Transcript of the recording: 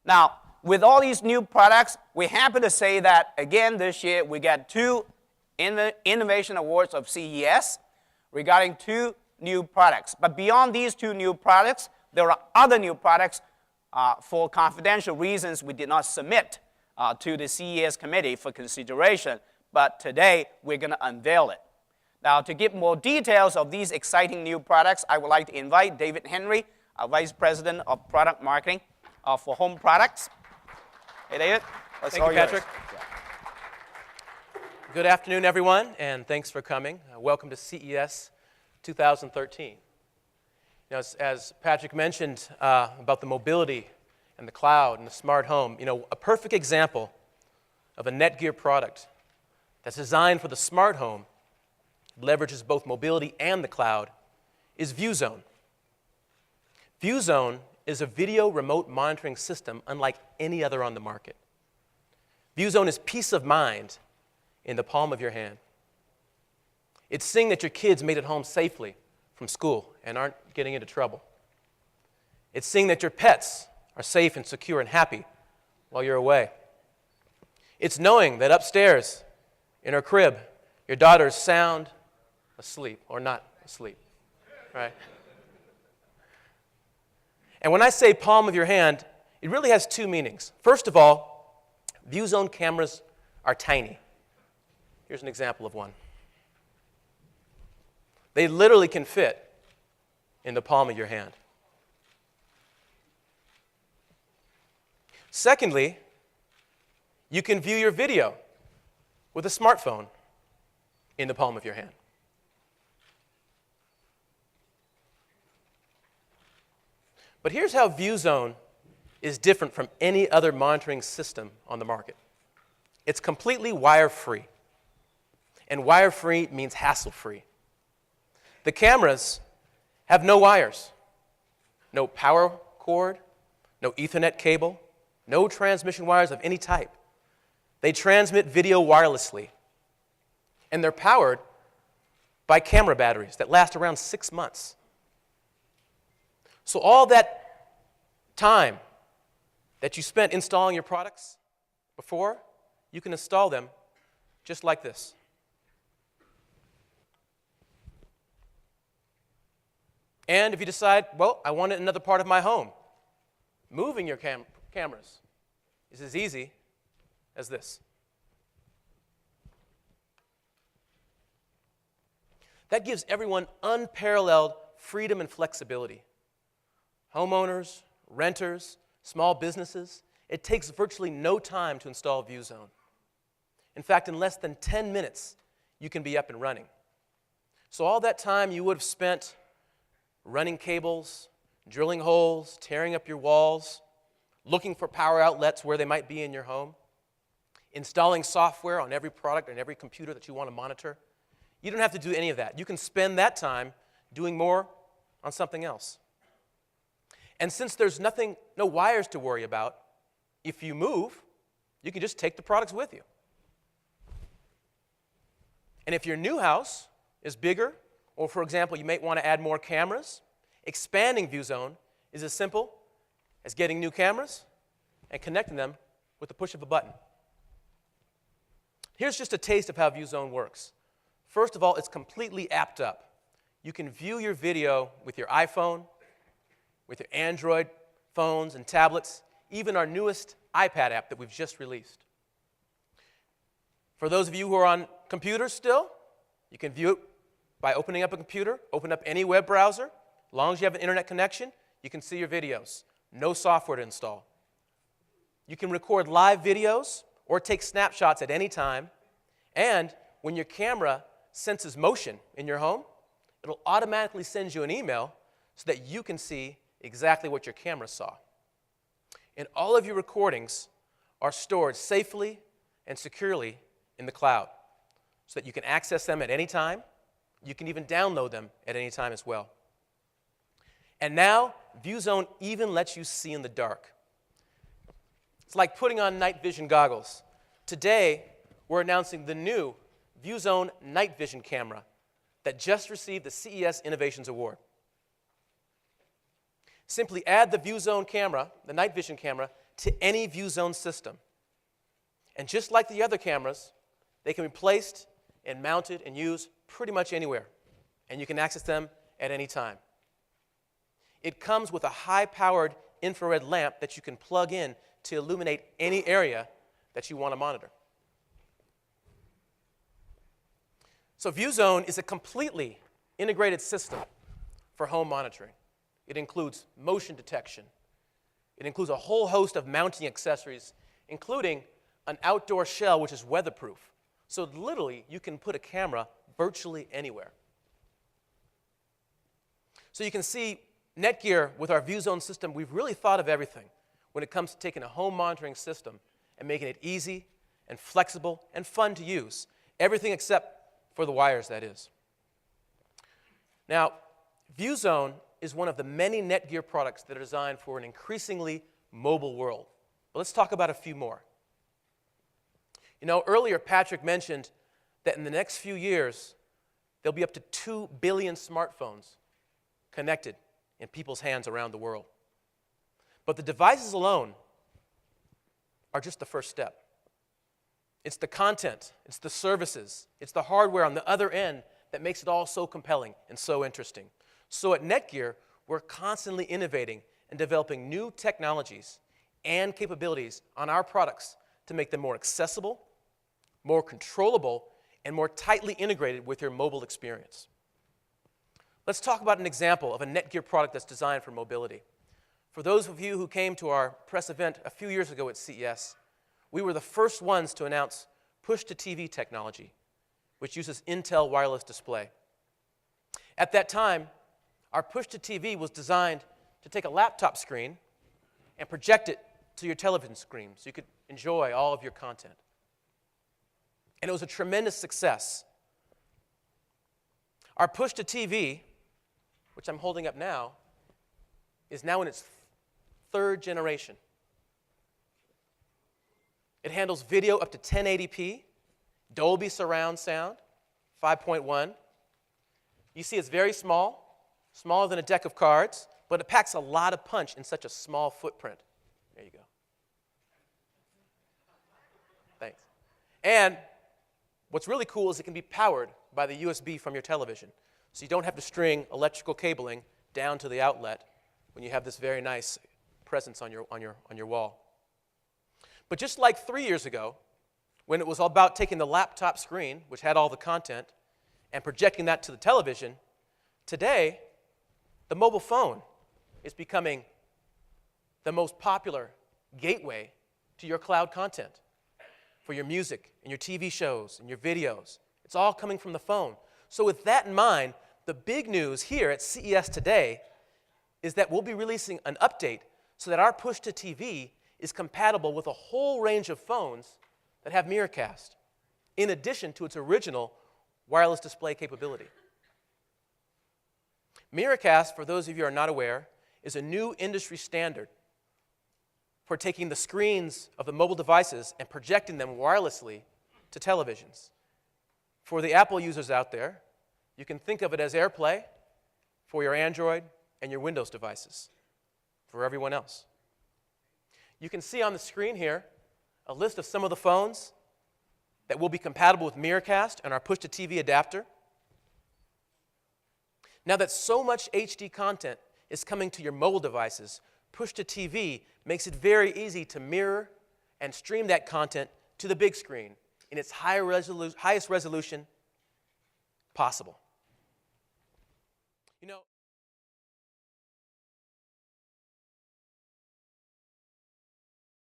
Now, with all these new products, we're happy to say that, again, this year we got 2 Innovation Awards of CES regarding 2 new products. But beyond these 2 new products, there are other new products for confidential reasons we did not submit to the CES committee for consideration. But today, we're going to unveil it. Now, to give more details of these exciting new products, I would like to invite David Henry, our Vice President of Product Marketing for Home Products. Hey, David. Thank you, Patrick. Good afternoon, everyone, and thanks for coming. Welcome to CES 2013. You know, as Patrick mentioned about the mobility and the cloud and the smart home, you know, a perfect example of a NETGEAR product that's designed for the smart home, leverages both mobility and the cloud, is ViewZone. ViewZone is a video remote monitoring system unlike any other on the market. ViewZone is peace of mind in the palm of your hand. It's seeing that your kids made it home safely from school and aren't getting into trouble. It's seeing that your pets are safe and secure and happy while you're away. It's knowing that upstairs in her crib, your daughter is sound asleep, or not asleep, right? And when I say palm of your hand, it really has 2 meanings. First of all, ViewZone cameras are tiny. Here's an example of one. They literally can fit in the palm of your hand. Secondly, you can view your video with a smartphone in the palm of your hand. But here's how ViewZone is different from any other monitoring system on the market. It's completely wire-free. And wire-free means hassle-free. The cameras have no wires, no power cord, no Ethernet cable, no transmission wires of any type. They transmit video wirelessly. And they're powered by camera batteries that last around 6 months. So all that time that you spent installing your products before, you can install them just like this. And if you decide, well, I want it in another part of my home, moving your cameras is as easy as this. That gives everyone unparalleled freedom and flexibility. Homeowners, renters, small businesses, it takes virtually no time to install ViewZone. In fact, in less than 10 minutes, you can be up and running. So all that time you would have spent running cables, drilling holes, tearing up your walls, looking for power outlets where they might be in your home, installing software on every product and every computer that you want to monitor. You don't have to do any of that. You can spend that time doing more on something else. And since there's no wires to worry about, if you move, you can just take the products with you. And if your new house is bigger, or for example, you might want to add more cameras, expanding ViewZone is as simple as getting new cameras and connecting them with the push of a button. Here's just a taste of how ViewZone works. First of all, it's completely apped up. You can view your video with your iPhone, with your Android phones and tablets, even our newest iPad app that we've just released. For those of you who are on computers still, you can view it by opening up a computer, open up any web browser. As long as you have an internet connection, you can see your videos. No software to install. You can record live videos or take snapshots at any time. And when your camera senses motion in your home, it'll automatically send you an email so that you can see exactly what your camera saw. And all of your recordings are stored safely and securely in the cloud so that you can access them at any time. You can even download them at any time as well. And now, ViewZone even lets you see in the dark. It's like putting on night vision goggles. Today, we're announcing the new ViewZone Night Vision camera that just received the CES Innovations Award. Simply add the ViewZone camera, the night vision camera, to any ViewZone system. And just like the other cameras, they can be placed and mounted and used pretty much anywhere, and you can access them at any time. It comes with a high-powered infrared lamp that you can plug in to illuminate any area that you want to monitor. So ViewZone is a completely integrated system for home monitoring. It includes motion detection. It includes a whole host of mounting accessories, including an outdoor shell which is weatherproof. So literally, you can put a camera virtually anywhere. So you can see NETGEAR, with our ViewZone system, we've really thought of everything when it comes to taking a home monitoring system and making it easy and flexible and fun to use. Everything except for the wires, that is. Now, ViewZone is one of the many NETGEAR products that are designed for an increasingly mobile world. But let's talk about a few more. You know, earlier Patrick mentioned that in the next few years, there'll be up to 2 billion smartphones connected in people's hands around the world. But the devices alone are just the first step. It's the content, it's the services, it's the hardware on the other end that makes it all so compelling and so interesting. So at NETGEAR, we're constantly innovating and developing new technologies and capabilities on our products to make them more accessible, more controllable, and more tightly integrated with your mobile experience. Let's talk about an example of a NETGEAR product that's designed for mobility. For those of you who came to our press event a few years ago at CES, we were the first ones to announce push-to-TV technology, which uses Intel wireless display. At that time, our push-to-TV was designed to take a laptop screen and project it to your television screen so you could enjoy all of your content. And it was a tremendous success. Our push-to-TV, which I'm holding up now, is now in its third generation. It handles video up to 1080p, Dolby surround sound, 5.1. You see it's very small, smaller than a deck of cards, but it packs a lot of punch in such a small footprint. There you go. Thanks. And what's really cool is it can be powered by the USB from your television. So you don't have to string electrical cabling down to the outlet when you have this very nice presence on your wall. But just like 3 years ago, when it was all about taking the laptop screen, which had all the content, and projecting that to the television, today, the mobile phone is becoming the most popular gateway to your cloud content for your music and your TV shows and your videos. It's all coming from the phone. So with that in mind, the big news here at CES today is that we'll be releasing an update so that our push-to-TV is compatible with a whole range of phones that have Miracast, in addition to its original wireless display capability. Miracast, for those of you who are not aware, is a new industry standard for taking the screens of the mobile devices and projecting them wirelessly to televisions. For the Apple users out there, you can think of it as AirPlay for your Android and your Windows devices. For everyone else, you can see on the screen here a list of some of the phones that will be compatible with Miracast and our push-to-TV adapter. Now that so much HD content is coming to your mobile devices, push-to-TV makes it very easy to mirror and stream that content to the big screen in its highest resolution possible. You know,